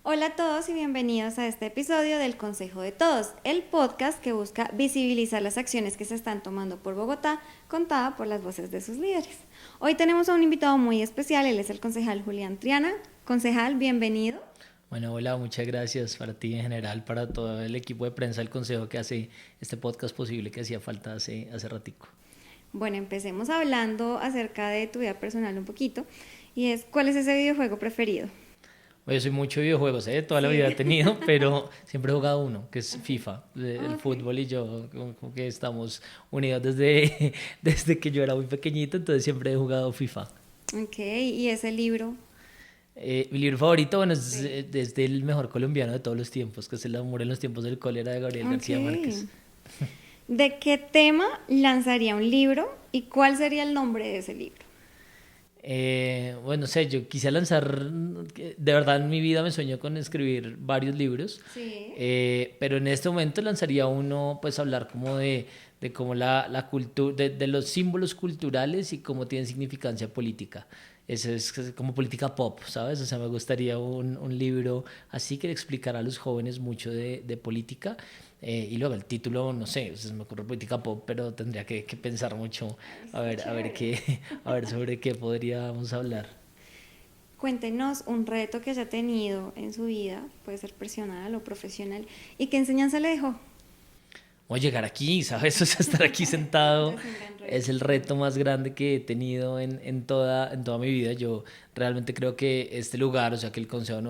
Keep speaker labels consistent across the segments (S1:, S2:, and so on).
S1: Hola a todos y bienvenidos a este episodio del Consejo de Todos, el podcast que busca visibilizar las acciones que se están tomando por Bogotá, contada por las voces de sus líderes. Hoy tenemos a un invitado muy especial, él es el concejal Julián Triana. Concejal, bienvenido.
S2: Bueno, hola, muchas gracias para ti en general, para todo el equipo de prensa del Consejo que hace este podcast posible que hacía falta hace ratico.
S1: Bueno, empecemos hablando acerca de tu vida personal un poquito, y es, ¿cuál es ese videojuego preferido?
S2: Oye, soy mucho de videojuegos, toda la vida he
S1: Sí.
S2: tenido, pero siempre he jugado uno, que es FIFA. El
S1: Ok.
S2: fútbol y yo como que estamos unidos desde, desde que yo era muy pequeñito, entonces siempre he jugado FIFA.
S1: Ok, ¿y ese libro?
S2: Mi libro favorito, bueno, es
S1: Sí.
S2: desde el mejor colombiano de todos los tiempos, que es El amor en los tiempos del cólera de Gabriel
S1: Ok.
S2: García Márquez.
S1: ¿De qué tema lanzaría un libro y cuál sería el nombre de ese libro?
S2: Bueno, no sé, yo quise lanzar, de verdad en mi vida me sueño con escribir varios libros,
S1: Sí.
S2: pero en este momento lanzaría uno, pues hablar como de cómo la cultura, de los símbolos culturales y cómo tienen significancia política. Eso es como política pop, ¿sabes? O sea, me gustaría un libro así que le explicara a los jóvenes mucho de política. Y luego el título, no sé, se me ocurre política pop, pero tendría que pensar mucho
S1: Está
S2: a ver
S1: chévere.
S2: qué, a ver sobre qué podríamos hablar.
S1: Cuéntenos un reto que haya tenido en su vida, puede ser personal o profesional, y qué enseñanza le dejó.
S2: O llegar aquí, ¿sabes? O sea, estar aquí sentado
S1: Es un gran reto.
S2: es el reto más grande que he tenido en toda mi vida. Yo realmente creo que este lugar, o sea, que el consejo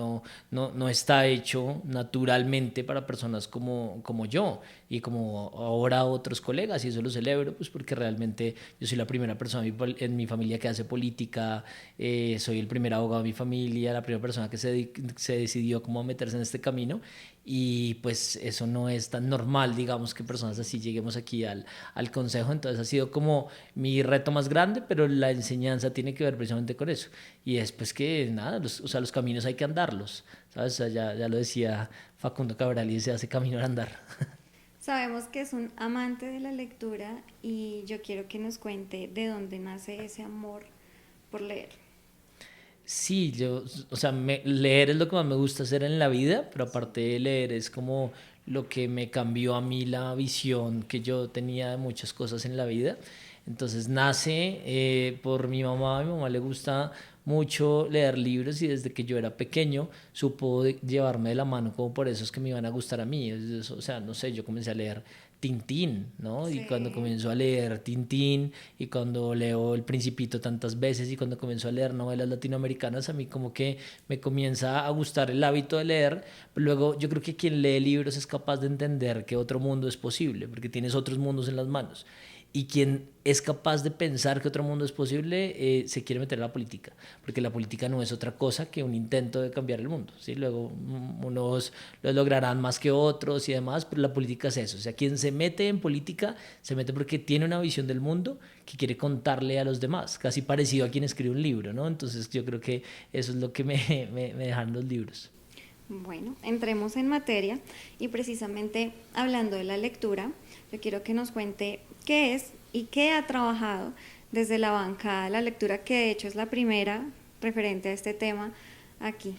S2: no está hecho naturalmente para personas como yo y como ahora otros colegas, y eso lo celebro, pues porque realmente yo soy la primera persona en mi familia que hace política, soy el primer abogado de mi familia, la primera persona que se decidió cómo meterse en este camino, y pues eso no es tan normal, digamos, que personas así lleguemos aquí al consejo. Entonces ha sido como mi reto más grande, pero la enseñanza tiene que ver precisamente con eso. Y es pues que nada, o sea, los caminos hay que andarlos, ¿sabes? O sea, ya lo decía Facundo Cabral, y se hace camino al andar.
S1: Sabemos que es un amante de la lectura y yo quiero que nos cuente de dónde nace ese amor por leer.
S2: Sí, yo, o sea, leer es lo que más me gusta hacer en la vida, pero aparte de leer es como lo que me cambió a mí la visión que yo tenía de muchas cosas en la vida. Entonces nace por mi mamá. A mi mamá le gusta mucho leer libros, y desde que yo era pequeño supo llevarme de la mano como por eso es que me iban a gustar a mí. O sea, no sé, yo comencé a leer Tintín, ¿no? Y cuando
S1: Sí.
S2: comenzó a leer Tintín, y cuando leo El Principito tantas veces, y cuando comenzó a leer novelas latinoamericanas, a mí como que me comienza a gustar el hábito de leer. Pero luego yo creo que quien lee libros es capaz de entender que otro mundo es posible, porque tienes otros mundos en las manos. Y quien es capaz de pensar que otro mundo es posible, se quiere meter a la política, porque la política no es otra cosa que un intento de cambiar el mundo, ¿sí? Luego unos lo lograrán más que otros y demás, pero la política es eso. O sea, quien se mete en política se mete porque tiene una visión del mundo que quiere contarle a los demás, casi parecido a quien escribe un libro, ¿no? Entonces yo creo que eso es lo que me dejan los libros.
S1: Bueno, entremos en materia y precisamente hablando de la lectura, yo quiero que nos cuente qué es y qué ha trabajado desde la bancada de la lectura, que de hecho es la primera referente a este tema aquí.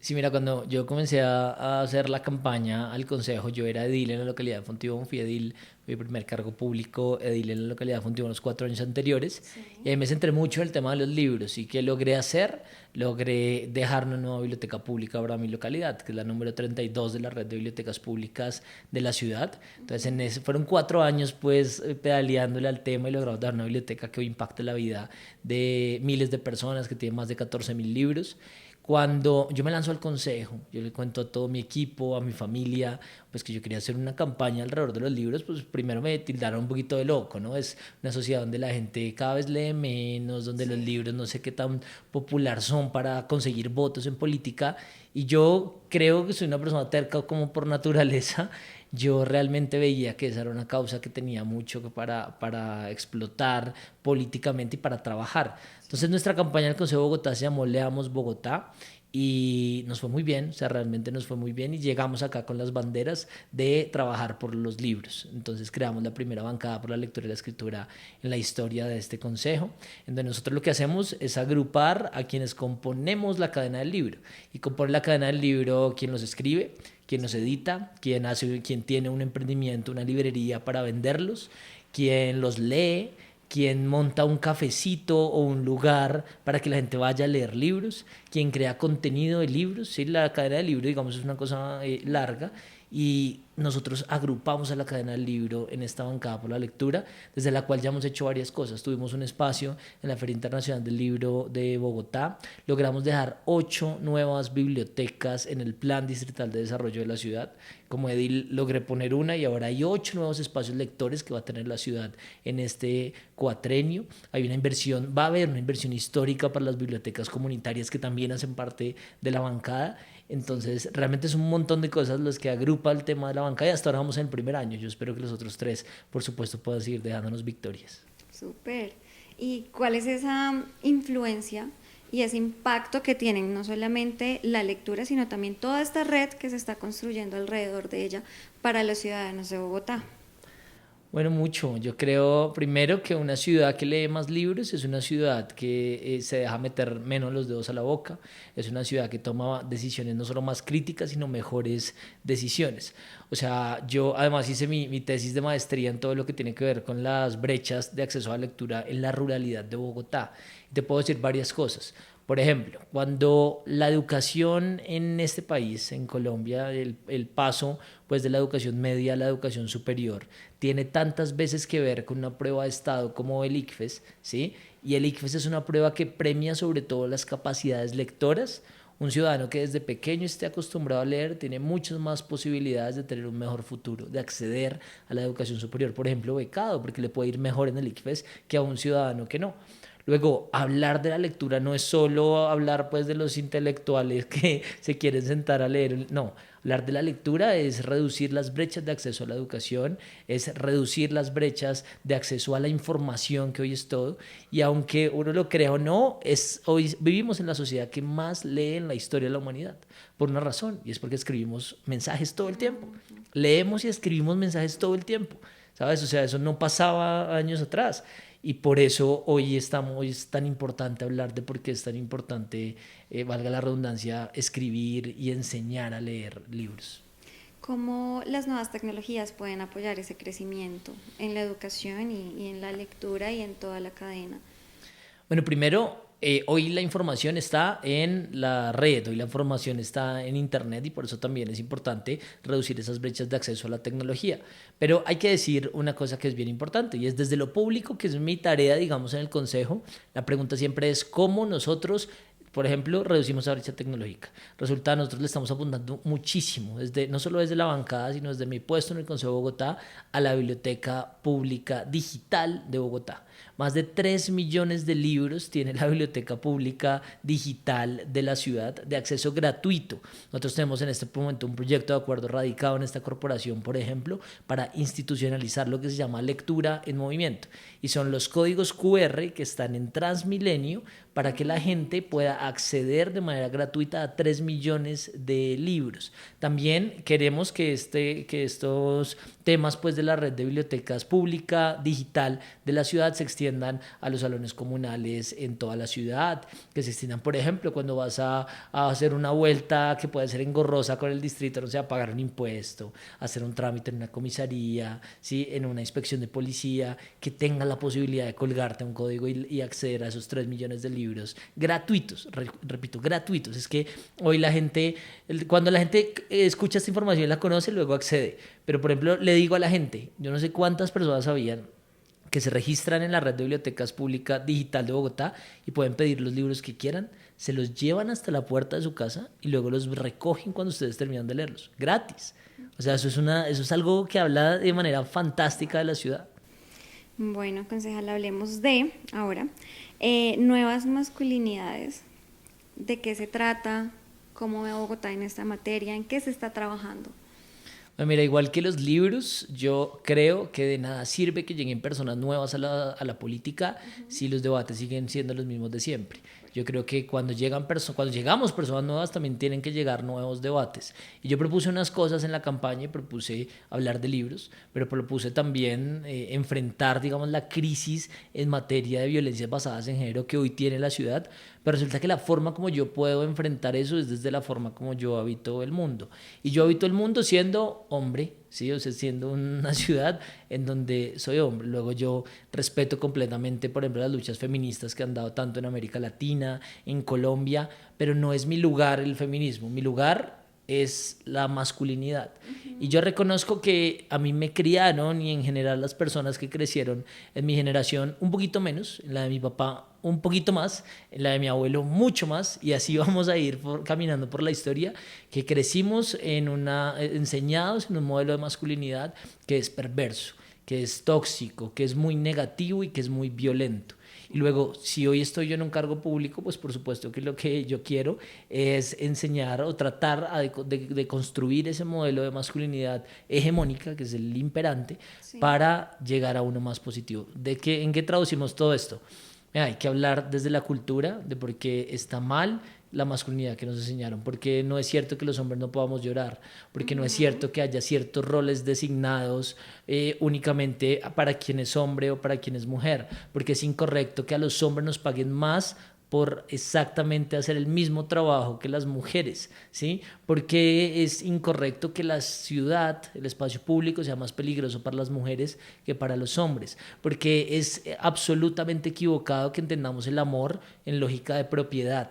S2: Sí, mira, cuando yo comencé a hacer la campaña al consejo, yo era edil en la localidad de Fontibón, fui edil, fui mi primer cargo público edil en la localidad de Fontibón los 4 años anteriores,
S1: Sí.
S2: y ahí me centré mucho en el tema de los libros. ¿Y qué logré hacer? Logré dejar una nueva biblioteca pública para mi localidad, que es la número 32 de la red de bibliotecas públicas de la ciudad. Entonces, fueron 4 años pues pedaleándole al tema, y logramos dar una biblioteca que hoy impacta la vida de miles de personas, que tiene más de 14.000 libros. Cuando yo me lanzo al consejo, yo le cuento a todo mi equipo, a mi familia, pues que yo quería hacer una campaña alrededor de los libros. Pues primero me tildaron un poquito de loco, ¿no? Es una sociedad donde la gente cada vez lee menos, donde los
S1: Sí.
S2: libros no sé qué tan popular son para conseguir votos en política, y yo creo que soy una persona terca como por naturaleza. Yo realmente veía que esa era una causa que tenía mucho para explotar políticamente y para trabajar. Entonces nuestra campaña del Consejo de Bogotá se llamó Leamos Bogotá, y nos fue muy bien, o sea, realmente nos fue muy bien y llegamos acá con las banderas de trabajar por los libros. Entonces creamos la primera bancada por la lectura y la escritura en la historia de este consejo, en donde nosotros lo que hacemos es agrupar a quienes componemos la cadena del libro. Y compone la cadena del libro quien los escribe, quien los edita, quien tiene un emprendimiento, una librería para venderlos, quien los lee, quien monta un cafecito o un lugar para que la gente vaya a leer libros, quien crea contenido de libros, ¿sí? La cadena de libros, digamos, es una cosa larga y nosotros agrupamos a la cadena del libro en esta bancada por la lectura, desde la cual ya hemos hecho varias cosas. Tuvimos un espacio en la Feria Internacional del Libro de Bogotá, logramos dejar 8 nuevas bibliotecas en el Plan Distrital de Desarrollo de la ciudad. Como edil logré poner una y ahora hay 8 nuevos espacios lectores que va a tener la ciudad en este cuatrenio. Hay una inversión, va a haber una inversión histórica para las bibliotecas comunitarias que también hacen parte de la bancada. Entonces, realmente es un montón de cosas los que agrupa el tema de la bancada y hasta ahora vamos en el primer año. Yo espero que los otros 3, por supuesto, puedan seguir dejándonos victorias.
S1: Súper. ¿Y cuál es esa influencia y ese impacto que tienen no solamente la lectura, sino también toda esta red que se está construyendo alrededor de ella para los ciudadanos de Bogotá?
S2: Bueno, mucho. Yo creo primero que una ciudad que lee más libros es una ciudad que se deja meter menos los dedos a la boca, es una ciudad que toma decisiones no solo más críticas, sino mejores decisiones. O sea, yo además hice mi tesis de maestría en todo lo que tiene que ver con las brechas de acceso a la lectura en la ruralidad de Bogotá. Te puedo decir varias cosas. Por ejemplo, cuando la educación en este país, en Colombia, el paso pues, de la educación media a la educación superior, tiene tantas veces que ver con una prueba de estado como el ICFES, ¿sí? Y el ICFES es una prueba que premia sobre todo las capacidades lectoras. Un ciudadano que desde pequeño esté acostumbrado a leer tiene muchas más posibilidades de tener un mejor futuro, de acceder a la educación superior, por ejemplo, becado, porque le puede ir mejor en el ICFES que a un ciudadano que no. Luego, hablar de la lectura no es solo hablar pues de los intelectuales que se quieren sentar a leer, no, hablar de la lectura es reducir las brechas de acceso a la educación, es reducir las brechas de acceso a la información que hoy es todo y aunque uno lo crea o no, hoy vivimos en la sociedad que más lee en la historia de la humanidad por una razón y es porque escribimos mensajes todo el tiempo, leemos y escribimos mensajes todo el tiempo, ¿sabes? O sea, eso no pasaba años atrás. Y por eso hoy es tan importante hablar de por qué es tan importante, valga la redundancia, escribir y enseñar a leer libros.
S1: ¿Cómo las nuevas tecnologías pueden apoyar ese crecimiento en la educación y en la lectura y en toda la cadena?
S2: Bueno, primero, hoy la información está en la red, hoy la información está en Internet y por eso también es importante reducir esas brechas de acceso a la tecnología. Pero hay que decir una cosa que es bien importante y es desde lo público, que es mi tarea, digamos, en el consejo, la pregunta siempre es cómo nosotros por ejemplo, reducimos la brecha tecnológica. Resulta, nosotros le estamos apuntando muchísimo, no solo desde la bancada, sino desde mi puesto en el Consejo de Bogotá, a la Biblioteca Pública Digital de Bogotá. Más de 3 millones de libros tiene la Biblioteca Pública Digital de la ciudad de acceso gratuito. Nosotros tenemos en este momento un proyecto de acuerdo radicado en esta corporación, por ejemplo, para institucionalizar lo que se llama lectura en movimiento. Y son los códigos QR que están en Transmilenio para que la gente pueda acceder de manera gratuita a 3 millones de libros. También queremos que estos temas pues, de la red de bibliotecas pública digital de la ciudad se extiendan a los salones comunales en toda la ciudad, que se extiendan, por ejemplo, cuando vas a hacer una vuelta que puede ser engorrosa con el distrito, no sé, a pagar un impuesto, hacer un trámite en una comisaría, ¿sí? En una inspección de policía, que tenga la posibilidad de colgarte un código y acceder a esos 3 millones de libros gratuitos, repito, gratuitos. Es que hoy cuando la gente escucha esta información y la conoce, luego accede. Pero, por ejemplo, le digo a la gente, yo no sé cuántas personas sabían que se registran en la red de bibliotecas pública digital de Bogotá y pueden pedir los libros que quieran, se los llevan hasta la puerta de su casa y luego los recogen cuando ustedes terminan de leerlos, gratis. O sea, eso es algo que habla de manera fantástica de la ciudad.
S1: Bueno, concejal, hablemos de, ahora, nuevas masculinidades. ¿De qué se trata? ¿Cómo ve Bogotá en esta materia? ¿En qué se está trabajando?
S2: Bueno, mira, igual que los libros, yo creo que de nada sirve que lleguen personas nuevas a la política si los debates siguen siendo los mismos de siempre. Yo creo que cuando llegamos personas nuevas también tienen que llegar nuevos debates. Y yo propuse unas cosas en la campaña y propuse hablar de libros, pero propuse también enfrentar, digamos, la crisis en materia de violencias basadas en género que hoy tiene la ciudad. Pero resulta que la forma como yo puedo enfrentar eso es desde la forma como yo habito el mundo. Y yo habito el mundo siendo hombre, ¿sí? O sea, siendo una ciudad en donde soy hombre. Luego yo respeto completamente, por ejemplo, las luchas feministas que han dado tanto en América Latina, en Colombia, pero no es mi lugar el feminismo. Mi lugar es la masculinidad. Y yo reconozco que a mí me criaron, y en general las personas que crecieron en mi generación un poquito menos, en la de mi papá un poquito más, en la de mi abuelo mucho más, y así vamos a ir caminando por la historia, que crecimos enseñados en un modelo de masculinidad que es perverso, que es tóxico, que es muy negativo y que es muy violento. Y luego, si hoy estoy yo en un cargo público, pues por supuesto que lo que yo quiero es enseñar o tratar de construir ese modelo de masculinidad hegemónica, que es el imperante, sí, para llegar a uno más positivo. ¿En qué traducimos todo esto? Hay que hablar desde la cultura de por qué está mal la masculinidad que nos enseñaron, porque no es cierto que los hombres no podamos llorar, porque no es cierto que haya ciertos roles designados únicamente para quien es hombre o para quien es mujer, porque es incorrecto que a los hombres nos paguen más por exactamente hacer el mismo trabajo que las mujeres, ¿sí? Porque es incorrecto que la ciudad, el espacio público sea más peligroso para las mujeres que para los hombres, porque es absolutamente equivocado que entendamos el amor en lógica de propiedad.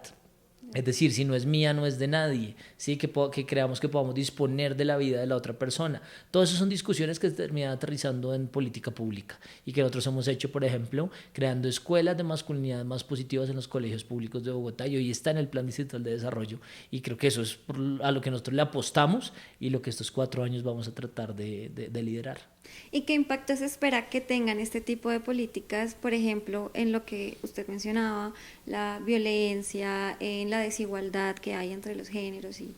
S2: Es decir, si no es mía, no es de nadie, ¿sí? Que creamos que podamos disponer de la vida de la otra persona. Todas esas son discusiones que se terminan aterrizando en política pública y que nosotros hemos hecho, por ejemplo, creando escuelas de masculinidad más positivas en los colegios públicos de Bogotá, y hoy está en el Plan Distrital de Desarrollo, y creo que eso es a lo que nosotros le apostamos y lo que estos 4 años vamos a tratar de liderar.
S1: ¿Y qué impacto se espera que tengan este tipo de políticas, por ejemplo, en lo que usted mencionaba, la violencia, en la desigualdad que hay entre los géneros y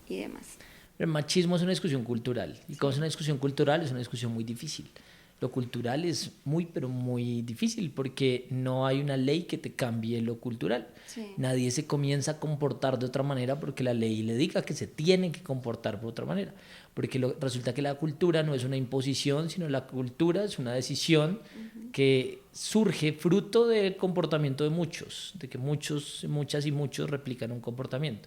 S1: demás?
S2: El machismo es una discusión cultural, y como es una discusión cultural, es una discusión muy difícil. Lo cultural es pero muy difícil, porque no hay una ley que te cambie lo cultural. Sí. Nadie se comienza a comportar de otra manera porque la ley le diga que se tiene que comportar de otra manera. Porque resulta que la cultura no es una imposición, sino la cultura es una decisión que surge fruto del comportamiento de muchos, de que muchos, muchas y muchos replican un comportamiento.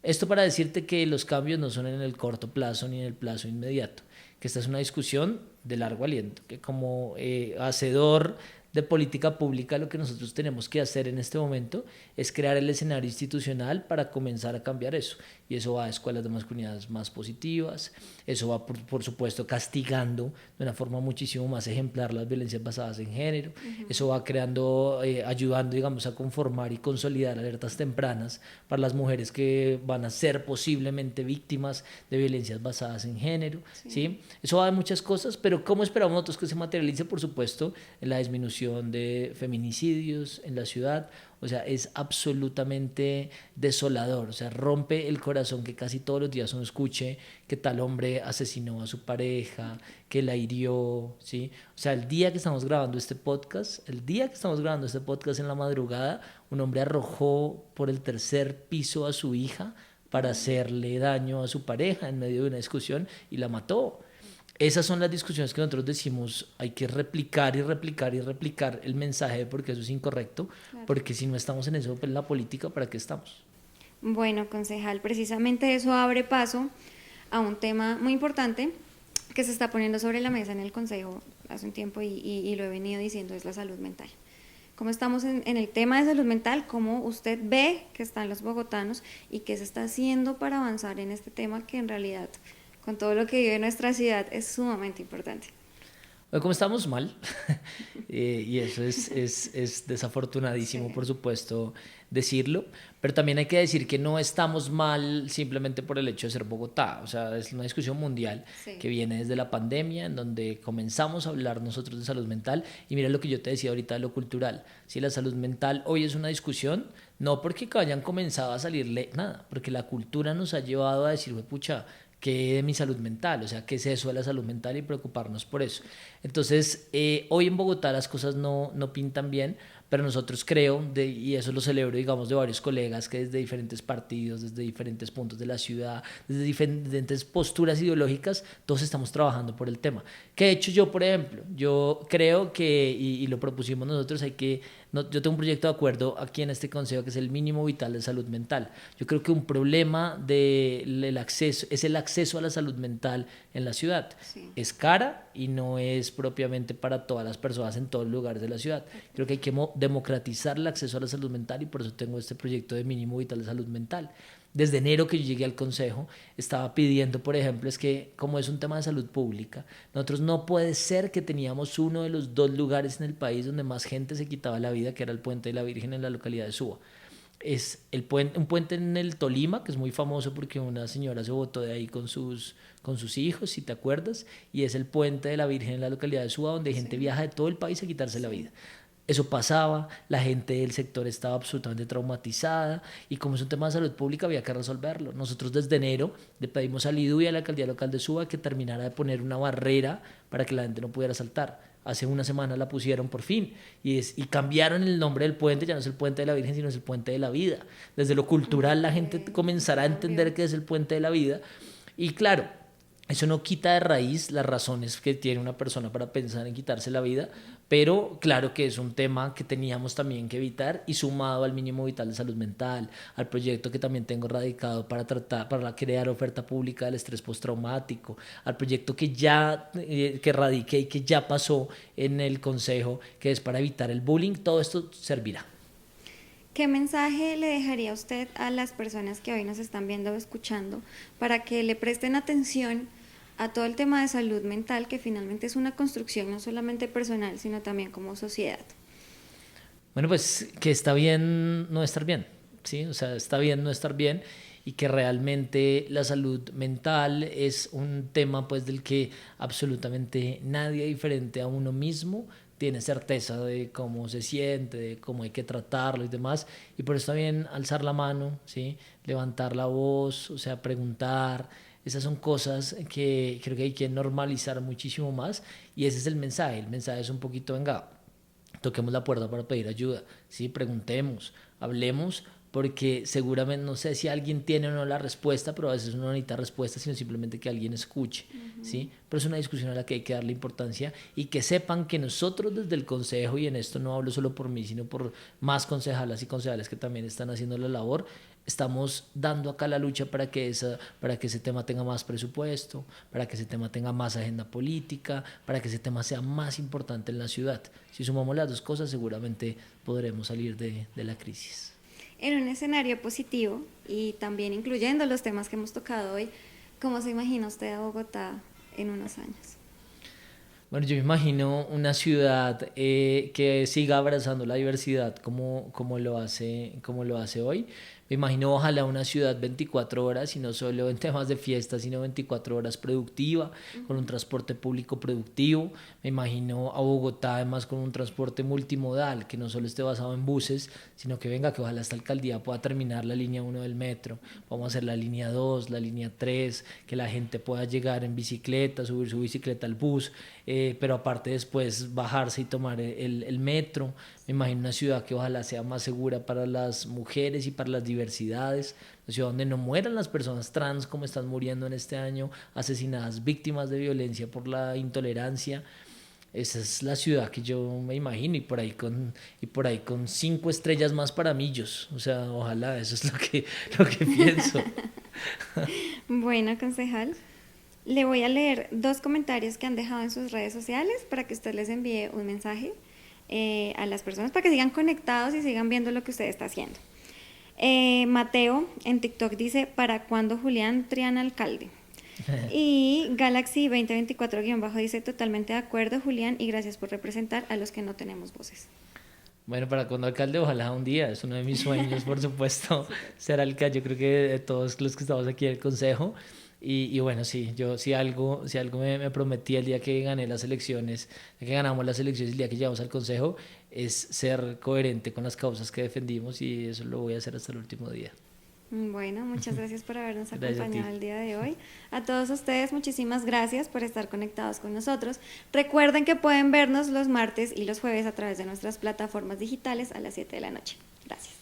S2: Esto para decirte que los cambios no son en el corto plazo ni en el plazo inmediato, que esta es una discusión de largo aliento, que como hacedor de política pública lo que nosotros tenemos que hacer en este momento es crear el escenario institucional para comenzar a cambiar eso, y eso va a escuelas de masculinidades más positivas, eso va por supuesto castigando de una forma muchísimo más ejemplar las violencias basadas en género, eso va creando, ayudando, digamos, a conformar y consolidar alertas tempranas para las mujeres que van a ser posiblemente víctimas de violencias basadas en género, ¿sí? Eso va de muchas cosas, pero ¿cómo esperamos nosotros que se materialice? Por supuesto, en la disminución de feminicidios en la ciudad. O sea, es absolutamente desolador, o sea, rompe el corazón que casi todos los días uno escuche que tal hombre asesinó a su pareja, que la hirió, ¿sí? O sea, el día que estamos grabando este podcast en la madrugada, un hombre arrojó por el 3er piso a su hija para hacerle daño a su pareja en medio de una discusión y la mató. Esas son las discusiones que nosotros decimos, hay que replicar y replicar y replicar el mensaje, porque eso es incorrecto, claro. Porque si no estamos en eso, en la política, ¿para qué estamos?
S1: Bueno, concejal, precisamente eso abre paso a un tema muy importante que se está poniendo sobre la mesa en el Consejo hace un tiempo y lo he venido diciendo, es la salud mental. ¿Cómo estamos en el tema de salud mental? ¿Cómo usted ve que están los bogotanos y qué se está haciendo para avanzar en este tema que en realidad, con todo lo que vive nuestra ciudad, es sumamente importante?
S2: Bueno, como estamos mal, y eso es desafortunadísimo, sí. Por supuesto, decirlo, pero también hay que decir que no estamos mal simplemente por el hecho de ser Bogotá. O sea, es una discusión mundial, sí. Que viene desde la pandemia, en donde comenzamos a hablar nosotros de salud mental, y mira lo que yo te decía ahorita de lo cultural. Si la salud mental hoy es una discusión, no porque hayan comenzado a salirle nada, porque la cultura nos ha llevado a decir, pucha, ¿Qué de mi salud mental? O sea, ¿qué es eso de la salud mental y preocuparnos por eso? Entonces, hoy en Bogotá las cosas no pintan bien, pero nosotros creo, y eso lo celebro, digamos, de varios colegas que desde diferentes partidos, desde diferentes puntos de la ciudad, desde diferentes posturas ideológicas, todos estamos trabajando por el tema. Que de hecho yo, por ejemplo, yo creo que, y lo propusimos nosotros, yo tengo un proyecto de acuerdo aquí en este consejo que es el mínimo vital de salud mental. Yo creo que un problema del acceso es el acceso a la salud mental en la ciudad.
S1: Sí.
S2: Es cara y no es propiamente para todas las personas en todos los lugares de la ciudad. Creo que hay que democratizar el acceso a la salud mental y por eso tengo este proyecto de mínimo vital de salud mental. Desde enero que yo llegué al consejo, estaba pidiendo, por ejemplo, es que como es un tema de salud pública, nosotros no puede ser que teníamos uno de los 2 lugares en el país donde más gente se quitaba la vida, que era el Puente de la Virgen en la localidad de Suba. Es un puente en el Tolima, que es muy famoso porque una señora se botó de ahí con sus hijos, si te acuerdas, y es el Puente de la Virgen en la localidad de Suba, donde gente viaja de todo el país a quitarse la vida. Eso pasaba, la gente del sector estaba absolutamente traumatizada y como es un tema de salud pública había que resolverlo. Nosotros desde enero le pedimos al IDU y a la alcaldía local de Suba que terminara de poner una barrera para que la gente no pudiera saltar. Hace una semana la pusieron por fin y cambiaron el nombre del puente, ya no es el Puente de la Virgen, sino es el Puente de la Vida. Desde lo cultural la gente comenzará a entender que es el Puente de la Vida y claro, eso no quita de raíz las razones que tiene una persona para pensar en quitarse la vida, pero claro que es un tema que teníamos también que evitar y sumado al mínimo vital de salud mental, al proyecto que también tengo radicado para crear oferta pública del estrés postraumático, al proyecto que radiqué y que ya pasó en el consejo, que es para evitar el bullying, todo esto servirá.
S1: ¿Qué mensaje le dejaría usted a las personas que hoy nos están viendo o escuchando para que le presten atención a todo el tema de salud mental, que finalmente es una construcción no solamente personal, sino también como sociedad?
S2: Bueno, pues que está bien no estar bien, ¿sí? O sea, está bien no estar bien y que realmente la salud mental es un tema pues del que absolutamente nadie diferente a uno mismo tiene certeza de cómo se siente, de cómo hay que tratarlo y demás, y por eso está bien alzar la mano, ¿sí? Levantar la voz, o sea, preguntar. Esas son cosas que creo que hay que normalizar muchísimo más y ese es el mensaje es un poquito, venga, toquemos la puerta para pedir ayuda, ¿sí? Preguntemos, hablemos, porque seguramente no sé si alguien tiene o no la respuesta, pero a veces uno no necesita respuesta, sino simplemente que alguien escuche, ¿sí? Pero es una discusión a la que hay que darle importancia y que sepan que nosotros desde el consejo, y en esto no hablo solo por mí, sino por más concejalas y concejales que también están haciendo la labor, estamos dando acá la lucha para que ese tema tenga más presupuesto, para que ese tema tenga más agenda política, para que ese tema sea más importante en la ciudad. Si sumamos las dos cosas, seguramente podremos salir de la crisis.
S1: En un escenario positivo y también incluyendo los temas que hemos tocado hoy, ¿cómo se imagina usted a Bogotá en unos años?
S2: Bueno, yo me imagino una ciudad que siga abrazando la diversidad como lo hace hoy. Me imagino ojalá una ciudad 24 horas y no solo en temas de fiesta, sino 24 horas productiva, con un transporte público productivo. Me imagino a Bogotá además con un transporte multimodal, que no solo esté basado en buses, sino que venga, que ojalá esta alcaldía pueda terminar la línea 1 del metro. Vamos a hacer la línea 2, la línea 3, que la gente pueda llegar en bicicleta, subir su bicicleta al bus, pero aparte después bajarse y tomar el metro. Me imagino una ciudad que ojalá sea más segura para las mujeres y para las diversidades, una ciudad donde no mueran las personas trans como están muriendo en este año, asesinadas, víctimas de violencia por la intolerancia. Esa es la ciudad que yo me imagino y por ahí con 5 estrellas más para Millos. O sea, ojalá, eso es lo que pienso.
S1: Bueno, concejal, le voy a leer 2 comentarios que han dejado en sus redes sociales para que usted les envíe un mensaje a las personas para que sigan conectados y sigan viendo lo que usted está haciendo. Mateo en TikTok dice: ¿para cuándo Julián Triana alcalde? Y Galaxy 2024- dice: totalmente de acuerdo, Julián, y gracias por representar a los que no tenemos voces.
S2: Bueno, para cuando alcalde, ojalá un día, es uno de mis sueños, por supuesto, ser alcalde. Yo creo que de todos los que estamos aquí en el consejo. Y bueno, sí, yo si algo me prometí el día que gané las elecciones, el día que ganamos las elecciones, el día que llegamos al consejo, es ser coherente con las causas que defendimos y eso lo voy a hacer hasta el último día.
S1: Bueno, muchas gracias por habernos
S2: Gracias a ti.
S1: acompañado el día de hoy. A todos ustedes, muchísimas gracias por estar conectados con nosotros. Recuerden que pueden vernos los martes y los jueves a través de nuestras plataformas digitales a las 7 de la noche. Gracias.